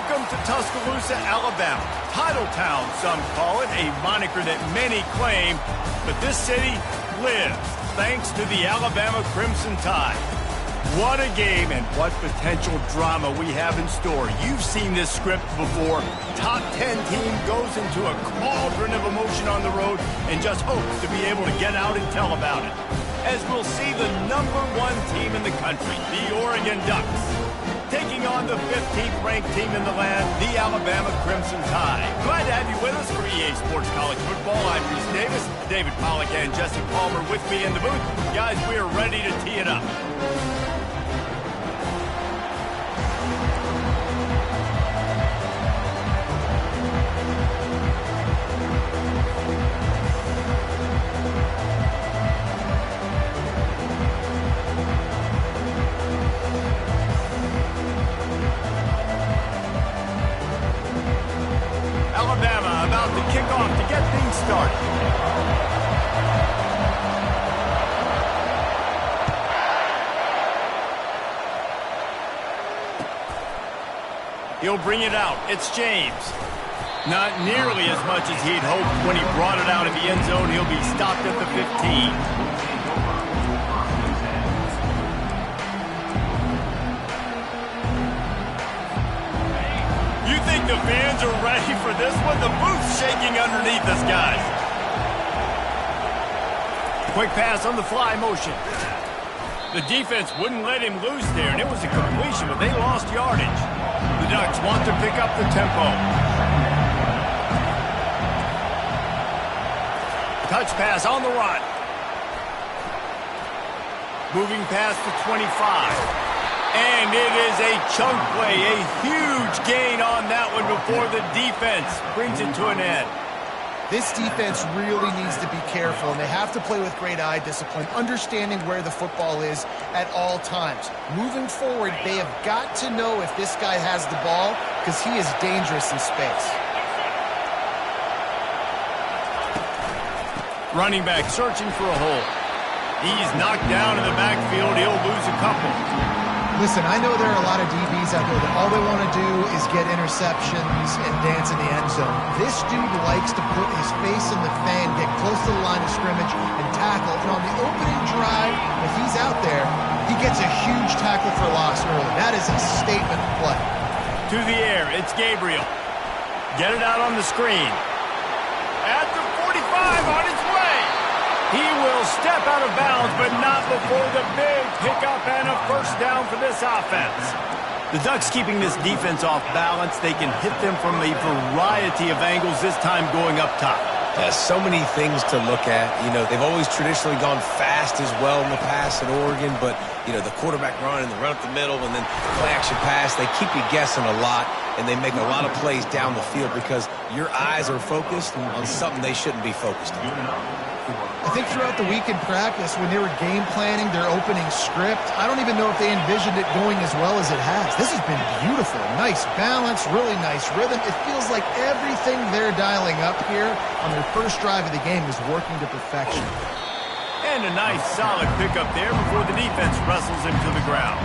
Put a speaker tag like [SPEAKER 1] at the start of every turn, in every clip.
[SPEAKER 1] Welcome to Tuscaloosa, Alabama. Title Town, some call it, a moniker that many claim, but this city lives thanks to the Alabama Crimson Tide. What a game and what potential drama we have in store. You've seen this script before. Top 10 team goes into a cauldron of emotion on the road and just hopes to be able to get out and tell about it. As we'll see the #1 team in the country, the Oregon Ducks, taking on the 15th ranked team in the land, the Alabama Crimson Tide. Glad to have you with us for EA Sports College Football. I'm Reese Davis, David Pollack and Jesse Palmer with me in the booth. Guys, we are ready to tee it up. Alabama about to kick off to get things started. He'll bring it out. It's James. Not nearly as much as he'd hoped when he brought it out of the end zone. He'll be stopped at the 15. The fans are ready for this one. The booth's shaking underneath us, guys. Quick pass on the fly motion. The defense wouldn't let him loose there, and it was a completion, but they lost yardage. The Ducks want to pick up the tempo. Touch pass on the run. Moving past the 25. And it is a chunk play, a huge gain on that one before the defense brings it to an end.
[SPEAKER 2] This defense really needs to be careful, and they have to play with great eye discipline, understanding where the football is at all times. Moving forward, they have got to know if this guy has the ball, because he is dangerous in space.
[SPEAKER 1] Running back searching for a hole. He's knocked down in the backfield. He'll lose a couple.
[SPEAKER 2] Listen, I know there are a lot of DBs out there that all they want to do is get interceptions and dance in the end zone. This dude likes to put his face in the fan, get close to the line of scrimmage, and tackle. And on the opening drive, if he's out there, he gets a huge tackle for loss early. That is a statement play.
[SPEAKER 1] To the air, it's Gabriel. Get it out on the screen. At the 45, on its way. He will step out of bounds, but not before the big pickup and a first down for this offense. The Ducks keeping this defense off balance. They can hit them from a variety of angles, this time going up top.
[SPEAKER 3] There's so many things to look at. You know, they've always traditionally gone fast as well in the past at Oregon, but, you know, the quarterback run and the run up the middle and then play action pass, they keep you guessing a lot, and they make a lot of plays down the field because your eyes are focused on something they shouldn't be focused on.
[SPEAKER 2] I think throughout the week in practice, when they were game planning their opening script, I don't even know if they envisioned it going as well as it has. This has been beautiful. Nice balance, really nice rhythm. It feels like everything they're dialing up here on their first drive of the game is working to perfection.
[SPEAKER 1] And a nice solid pickup there before the defense wrestles him to the ground.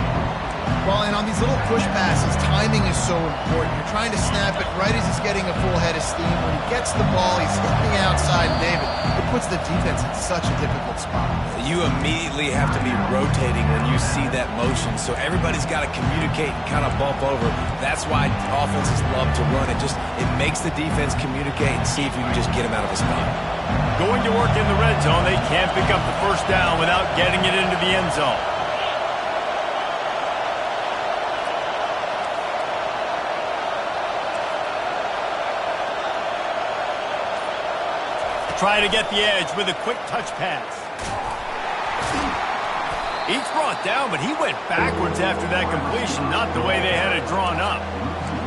[SPEAKER 2] Well, and on these little push passes, timing is so important. You're trying to snap it right as he's getting a full head of steam. When he gets the ball, he's hitting the outside, David. It puts the defense in such a difficult spot.
[SPEAKER 3] You immediately have to be rotating when you see that motion, so everybody's got to communicate and kind of bump over. That's why offenses love to run. It makes the defense communicate and see if you can just get him out of a spot.
[SPEAKER 1] Going to work in the red zone, they can't pick up the first down without getting it into the end zone. Try to get the edge with a quick touch pass. He's brought down, but he went backwards after that completion, not the way they had it drawn up.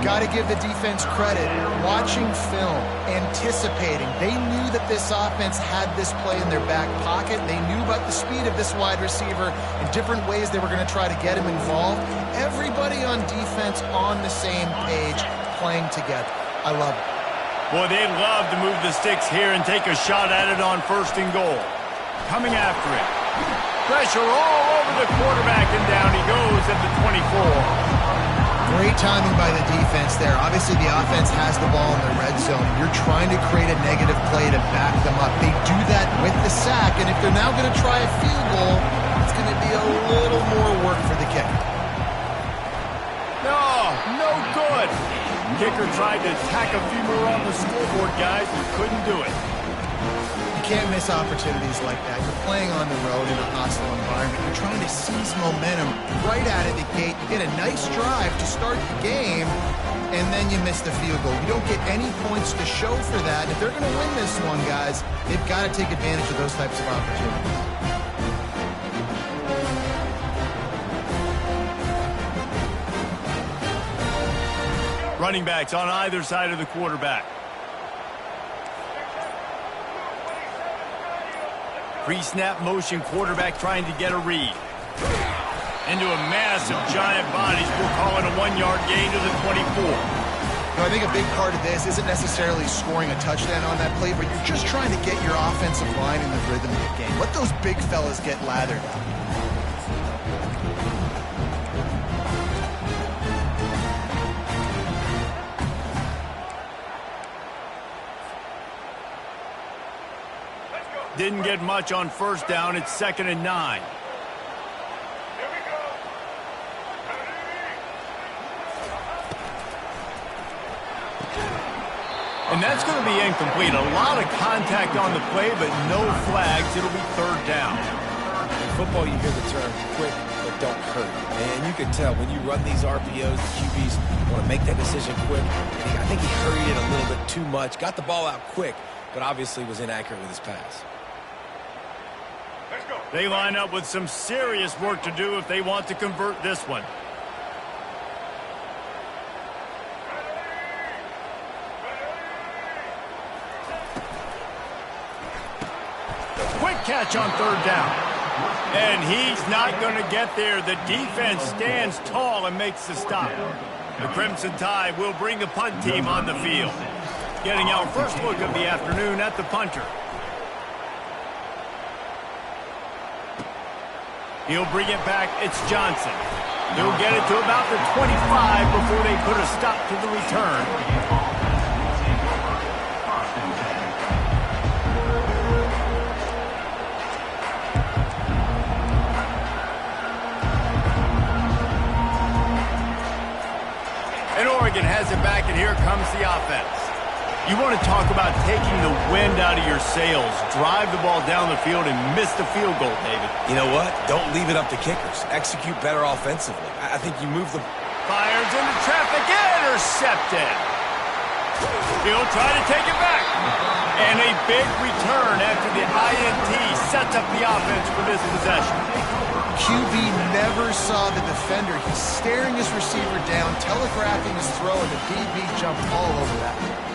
[SPEAKER 2] Got to give the defense credit. Watching film, anticipating. They knew that this offense had this play in their back pocket. They knew about the speed of this wide receiver and different ways they were going to try to get him involved. Everybody on defense on the same page, playing together. I love it.
[SPEAKER 1] Boy, they'd love to move the sticks here and take a shot at it on 1st and goal. Coming after it. Pressure all over the quarterback, and down he goes at the 24.
[SPEAKER 2] Great timing by the defense there. Obviously, the offense has the ball in the red zone. You're trying to create a negative play to back them up. They do that with the sack, and if they're now going to try a field goal, it's going to be a little more work for the kicker.
[SPEAKER 1] No good. Kicker tried to tack a few more on the scoreboard, guys, but couldn't do it.
[SPEAKER 2] You can't miss opportunities like that. You're playing on the road in a hostile environment. You're trying to seize momentum right out of the gate. You get a nice drive to start the game, and then you miss the field goal. You don't get any points to show for that. And if they're going to win this one, guys, they've got to take advantage of those types of opportunities.
[SPEAKER 1] Running backs on either side of the quarterback. Pre-snap motion quarterback trying to get a read. Into a massive giant bodies. We'll call it a 1-yard gain to the 24.
[SPEAKER 2] I think a big part of this isn't necessarily scoring a touchdown on that play, but you're just trying to get your offensive line in the rhythm of the game. Let those big fellas get lathered up.
[SPEAKER 1] Didn't get much on first down. It's 2nd and 9. And that's going to be incomplete. A lot of contact on the play, but no flags. It'll be 3rd down.
[SPEAKER 3] In football, you hear the term quick, but don't hurt. And you can tell when you run these RPOs, the QBs want to make that decision quick. I think he hurried it a little bit too much. Got the ball out quick, but obviously was inaccurate with his pass.
[SPEAKER 1] They line up with some serious work to do if they want to convert this one. Quick catch on 3rd down. And he's not going to get there. The defense stands tall and makes the stop. The Crimson Tide will bring the punt team on the field. Getting our first look of the afternoon at the punter. He'll bring it back. It's Johnson. He'll get it to about the 25 before they put a stop to the return. And Oregon has it back, and here comes the offense. You want to talk about taking the wind out of your sails. Drive the ball down the field and miss the field goal, David.
[SPEAKER 3] You know what? Don't leave it up to kickers. Execute better offensively. I think you move the...
[SPEAKER 1] Fires into traffic, intercepted. He'll try to take it back. And a big return after the INT sets up the offense for this possession.
[SPEAKER 2] QB never saw the defender. He's staring his receiver down, telegraphing his throw, and the DB jumped all over that.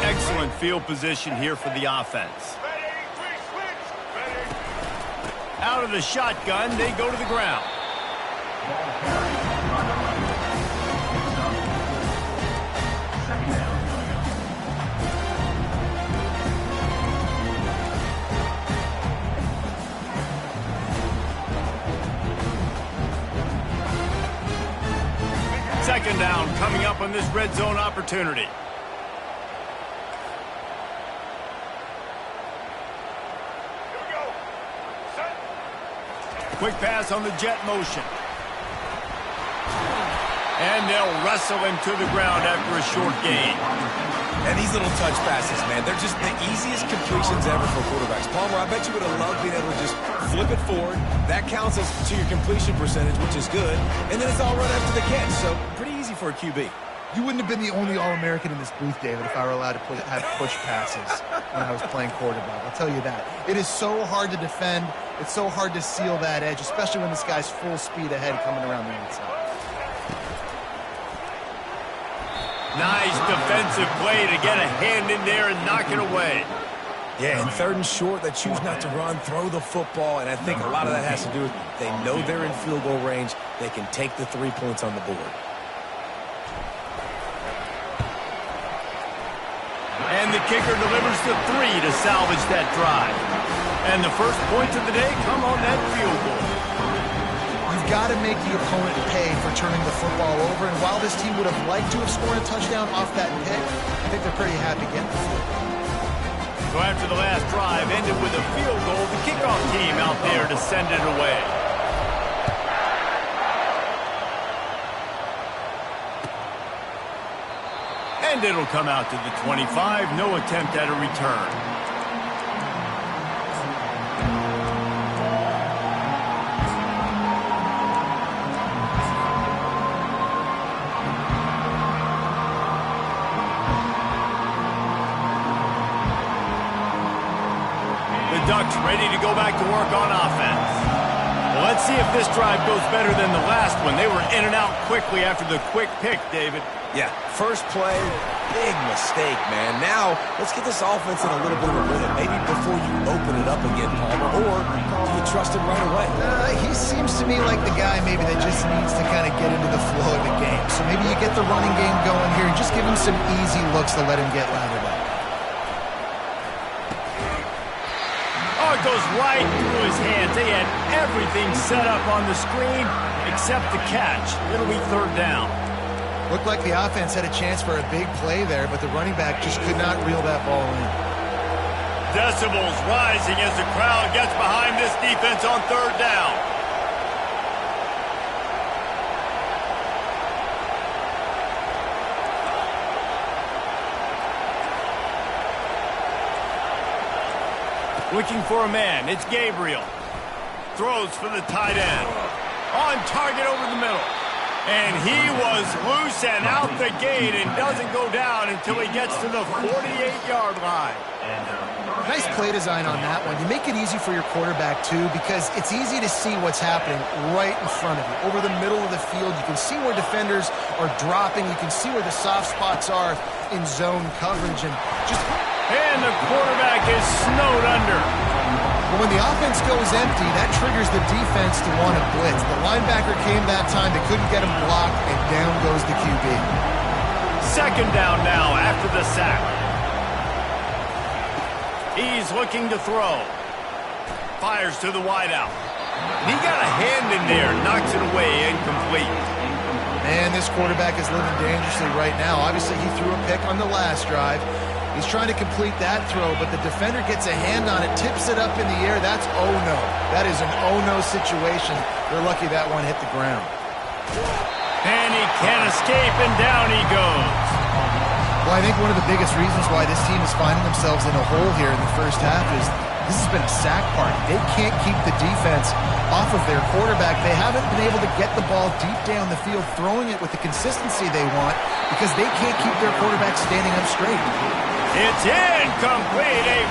[SPEAKER 1] Excellent field position here for the offense. Out of the shotgun, they go to the ground. Second down coming up on this red zone opportunity. Quick pass on the jet motion. And they'll wrestle him to the ground after a short gain.
[SPEAKER 3] And these little touch passes, man, they're just the easiest completions ever for quarterbacks. Palmer, I bet you would have loved being able to just flip it forward. That counts as to your completion percentage, which is good. And then it's all run after the catch, so pretty easy for a QB.
[SPEAKER 2] You wouldn't have been the only All-American in this booth, David, if I were allowed to have push passes when I was playing quarterback. I'll tell you that. It is so hard to defend. It's so hard to seal that edge, especially when this guy's full speed ahead coming around the inside.
[SPEAKER 1] Nice defensive play to get a hand in there and knock it away.
[SPEAKER 3] Yeah, and 3rd and short, they choose not to run, throw the football, and I think a lot of that has to do with they know they're in field goal range. they can take the 3 points on the board.
[SPEAKER 1] And the kicker delivers the 3 to salvage that drive. And the first points of the day come on that field goal.
[SPEAKER 2] You've got to make the opponent pay for turning the football over. And while this team would have liked to have scored a touchdown off that pick, I think they're pretty happy getting the field goal.
[SPEAKER 1] So after the last drive ended with a field goal, the kickoff team out there to send it away. And it'll come out to the 25. No attempt at a return. The Ducks ready to go back to work on offense. Well, let's see if this drive goes better than the last one. They were in and out quickly after the quick pick, David.
[SPEAKER 3] Yeah, first play, big mistake, man. Now, let's get this offense in a little bit of a rhythm. Maybe before you open it up again, Palmer, or do you trust him right away?
[SPEAKER 2] He seems to me like the guy maybe that just needs to kind of get into the flow of the game. So maybe you get the running game going here and just give him some easy looks to let him get lathered up.
[SPEAKER 1] Oh, it goes right through his hands. They had everything set up on the screen except the catch. It'll be third down.
[SPEAKER 2] Looked like the offense had a chance for a big play there, but the running back just could not reel that ball in.
[SPEAKER 1] Decibels rising as the crowd gets behind this defense on third down. Looking for a man. It's Gabriel. Throws for the tight end. On target over the middle. And he was loose and out the gate and doesn't go down until he gets to the 48-yard line.
[SPEAKER 2] Nice play design on that one. You make it easy for your quarterback, too, because it's easy to see what's happening right in front of you. Over the middle of the field, you can see where defenders are dropping. You can see where the soft spots are in zone coverage.
[SPEAKER 1] And the quarterback is snowed under.
[SPEAKER 2] But when the offense goes empty, that triggers the defense to want to blitz. The linebacker came that time. They couldn't get him blocked, and down goes the QB.
[SPEAKER 1] Second down now after the sack. He's looking to throw. Fires to the wideout. He got a hand in there, knocks it away, incomplete.
[SPEAKER 2] Man, this quarterback is living dangerously right now. Obviously, he threw a pick on the last drive. He's trying to complete that throw, but the defender gets a hand on it, tips it up in the air. That's oh-no. That is an oh-no situation. They're lucky that one hit the ground.
[SPEAKER 1] And he can't escape, and down he goes.
[SPEAKER 2] Well, I think one of the biggest reasons why this team is finding themselves in a hole here in the first half is this has been a sack party. They can't keep the defense off of their quarterback. They haven't been able to get the ball deep down the field, throwing it with the consistency they want because they can't keep their quarterback standing up straight.
[SPEAKER 1] It's incomplete.